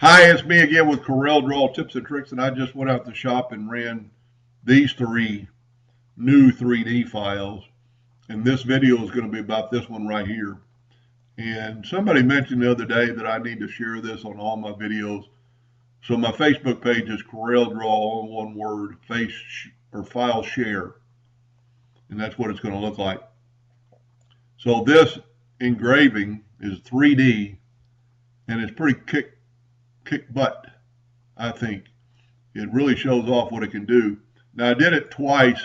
Hi, it's me again with Corel Draw Tips and Tricks, and I just went out to the shop and ran these three new 3D files, and this video is going to be about this one right here. And somebody mentioned the other day that I need to share this on all my videos. So my Facebook page is Corel Draw, all in one word, file share, and that's what it's going to look like. So this engraving is 3D, and it's pretty kick butt, I think. It really shows off what it can do. Now I did it twice.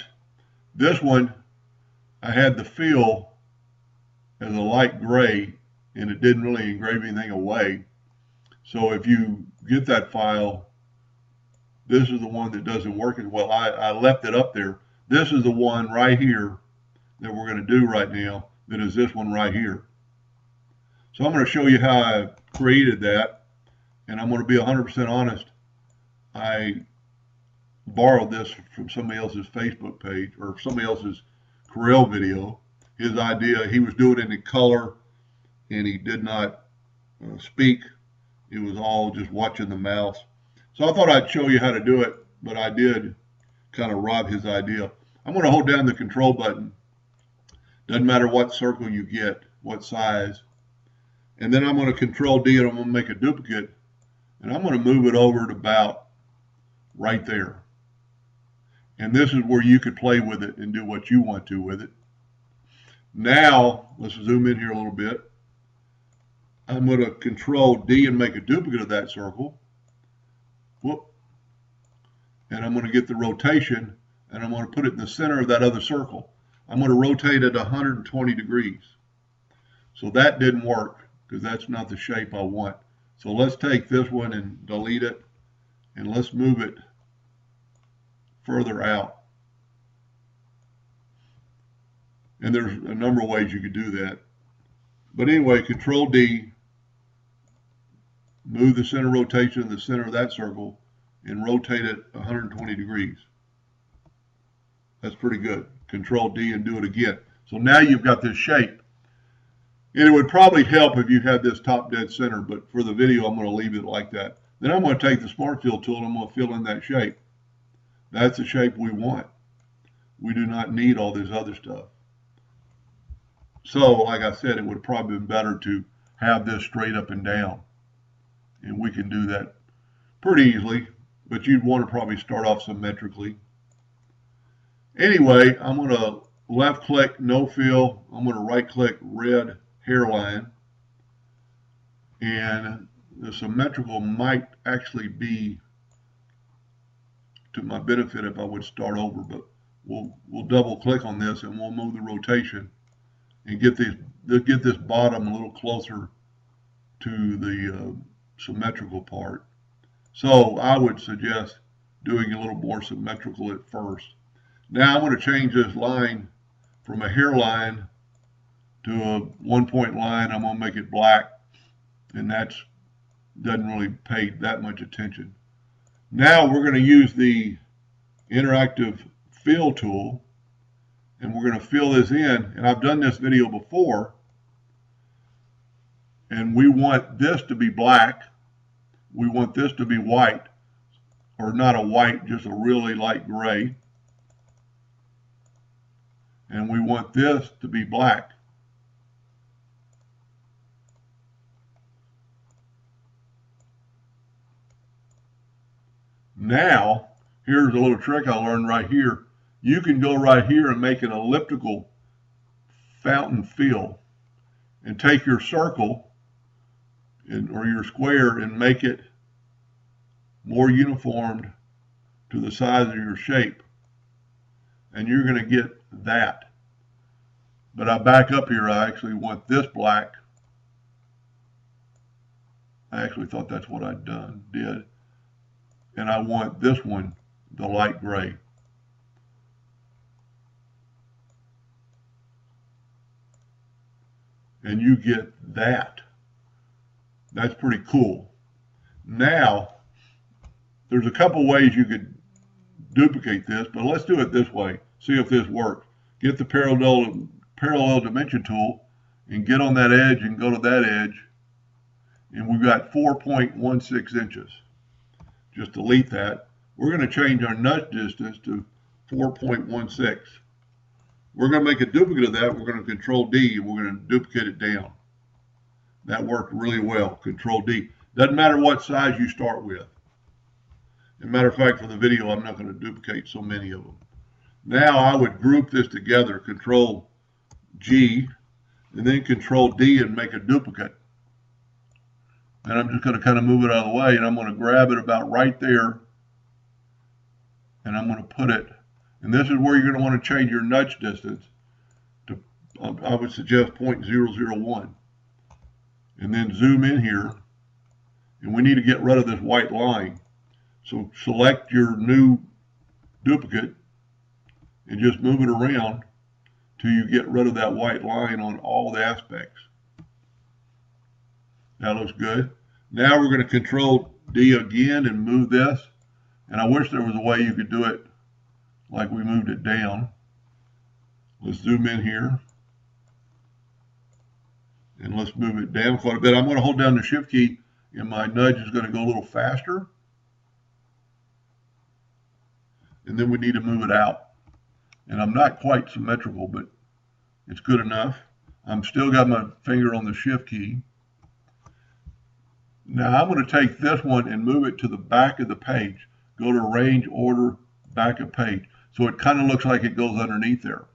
This one, I had the feel as a light gray, and it didn't really engrave anything away. So if you get that file, this is the one that doesn't work as well. I left it up there. This is the one right here that we're going to do right now, that is this one right here. So I'm going to show you how I created that. And I'm going to be 100% honest, I borrowed this from somebody else's Facebook page or somebody else's Corel video. His idea, he was doing it in color, and he did not speak. It was all just watching the mouse. So I thought I'd show you how to do it, but I did kind of rob his idea. I'm going to hold down the control button. Doesn't matter what circle you get, what size. And then I'm going to control D, and I'm going to make a duplicate. And I'm going to move it over to about right there. And this is where you could play with it and do what you want to with it. Now, let's zoom in here a little bit. I'm going to control D and make a duplicate of that circle. Whoop. And I'm going to get the rotation, and I'm going to put it in the center of that other circle. I'm going to rotate it 120 degrees. So that didn't work because that's not the shape I want. So let's take this one and delete it, and let's move it further out. And there's a number of ways you could do that. But anyway, Control D, move the center rotation in the center of that circle, and rotate it 120 degrees. That's pretty good. Control D and do it again. So now you've got this shape. And it would probably help if you had this top dead center, but for the video, I'm going to leave it like that. Then I'm going to take the Smart Fill tool and I'm going to fill in that shape. That's the shape we want. We do not need all this other stuff. So, like I said, it would have probably been better to have this straight up and down. And we can do that pretty easily, but you'd want to probably start off symmetrically. Anyway, I'm going to left click, no fill. I'm going to right click, red hairline, and the symmetrical might actually be to my benefit if I would start over, but we'll double click on this and we'll move the rotation and get this bottom a little closer to the symmetrical part. So I would suggest doing a little more symmetrical at first. Now I'm going to change this line from a hairline to a 1-point line. I'm going to make it black, and that doesn't really pay that much attention. Now we're going to use the interactive fill tool, and we're going to fill this in. And I've done this video before, and we want this to be black. We want this to be white, or not a white, just a really light gray. And we want this to be black. Now, here's a little trick I learned right here. You can go right here and make an elliptical fountain fill and take your circle or your square and make it more uniformed to the size of your shape. And you're going to get that. But I back up here, I actually want this black. I actually thought that's what I'd did. And I want this one, the light gray. And you get that. That's pretty cool. Now, there's a couple ways you could duplicate this, but let's do it this way. See if this works. Get the parallel dimension tool and get on that edge and go to that edge and we've got 4.16 inches. Just delete that. We're going to change our nudge distance to 4.16. We're going to make a duplicate of that. We're going to Control D, and we're going to duplicate it down. That worked really well. Control D. Doesn't matter what size you start with. As a matter of fact, for the video, I'm not going to duplicate so many of them. Now I would group this together, Control G, and then Control D and make a duplicate. And I'm just going to kind of move it out of the way, and I'm going to grab it about right there, and I'm going to put it, and this is where you're going to want to change your nudge distance to, I would suggest 0.001. And then zoom in here, and we need to get rid of this white line. So select your new duplicate and just move it around till you get rid of that white line on all the aspects. That looks good. Now we're going to Control D again and move this. And I wish there was a way you could do it like we moved it down. Let's zoom in here. And let's move it down quite a bit. I'm going to hold down the Shift key, and my nudge is going to go a little faster. And then we need to move it out. And I'm not quite symmetrical, but it's good enough. I'm still got my finger on the Shift key. Now I'm going to take this one and move it to the back of the page. Go to Arrange, Order, Back of Page. So it kind of looks like it goes underneath there.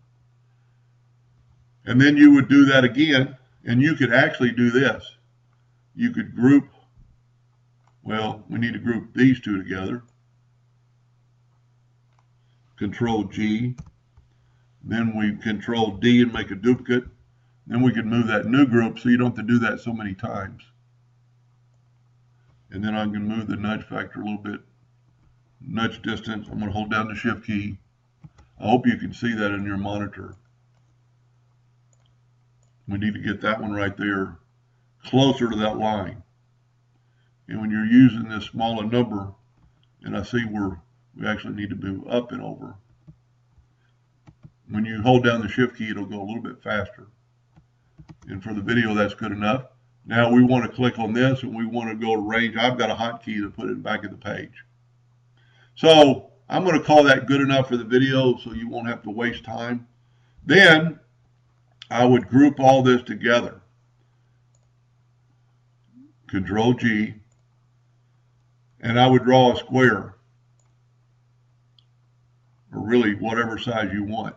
And then you would do that again, and you could actually do this. You could group, well, we need to group these two together. Control G. Then we Control D and make a duplicate. Then we can move that new group so you don't have to do that so many times. And then I'm going to move the nudge factor a little bit. Nudge distance. I'm going to hold down the Shift key. I hope you can see that in your monitor. We need to get that one right there closer to that line. And when you're using this smaller number, and I see where we actually need to move up and over. When you hold down the Shift key, it'll go a little bit faster. And for the video, that's good enough. Now we want to click on this, and we want to go to Range. I've got a hotkey to put it back in the page. So I'm going to call that good enough for the video so you won't have to waste time. Then I would group all this together. Control G. And I would draw a square. Or really whatever size you want.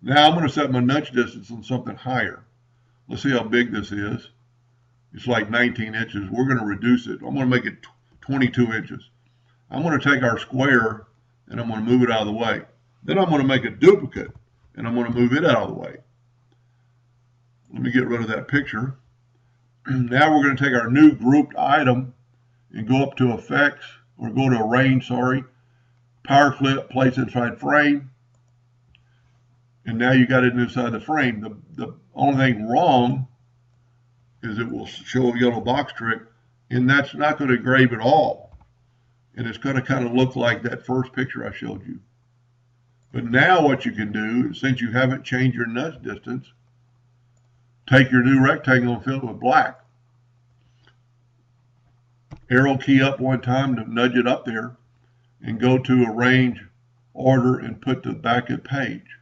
Now I'm going to set my nudge distance on something higher. Let's see how big this is. It's like 19 inches. We're going to reduce it. I'm going to make it 22 inches. I'm going to take our square and I'm going to move it out of the way. Then I'm going to make a duplicate and I'm going to move it out of the way. Let me get rid of that picture. Now we're going to take our new grouped item and go up to Effects, or go to Arrange, Power Clip, Place Inside Frame. And now you got it inside the frame. The only thing wrong is it will show a yellow box trick, and that's not going to engrave at all. And it's going to kind of look like that first picture I showed you. But now what you can do, since you haven't changed your nudge distance, take your new rectangle and fill it with black. Arrow key up one time to nudge it up there, and go to Arrange, Order, and put the back of the page.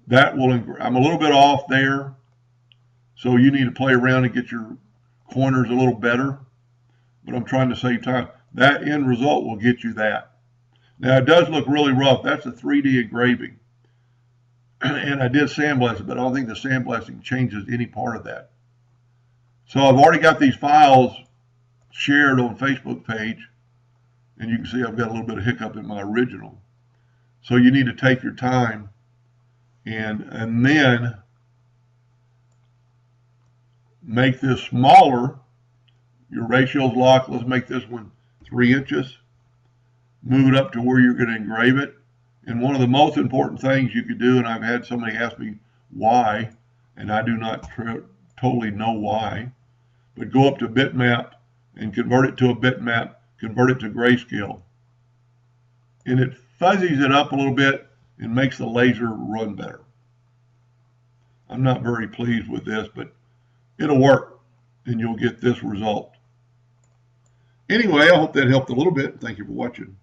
That will, I'm a little bit off there, so you need to play around and get your corners a little better, but I'm trying to save time. That end result will get you that. Now it does look really rough. That's a 3D engraving. And I did sandblast it, but I don't think the sandblasting changes any part of that. So I've already got these files shared on Facebook page, and you can see I've got a little bit of hiccup in my original. So you need to take your time and then make this smaller. Your ratio's locked. Let's make this one 3 inches. Move it up to where you're going to engrave it. And one of the most important things you could do, and I've had somebody ask me why, and I do not totally know why, but go up to bitmap and convert it to a bitmap, convert it to grayscale. And it fuzzies it up a little bit and makes the laser run better. I'm not very pleased with this, but it'll work. and you'll get this result. Anyway, I hope that helped a little bit. Thank you for watching.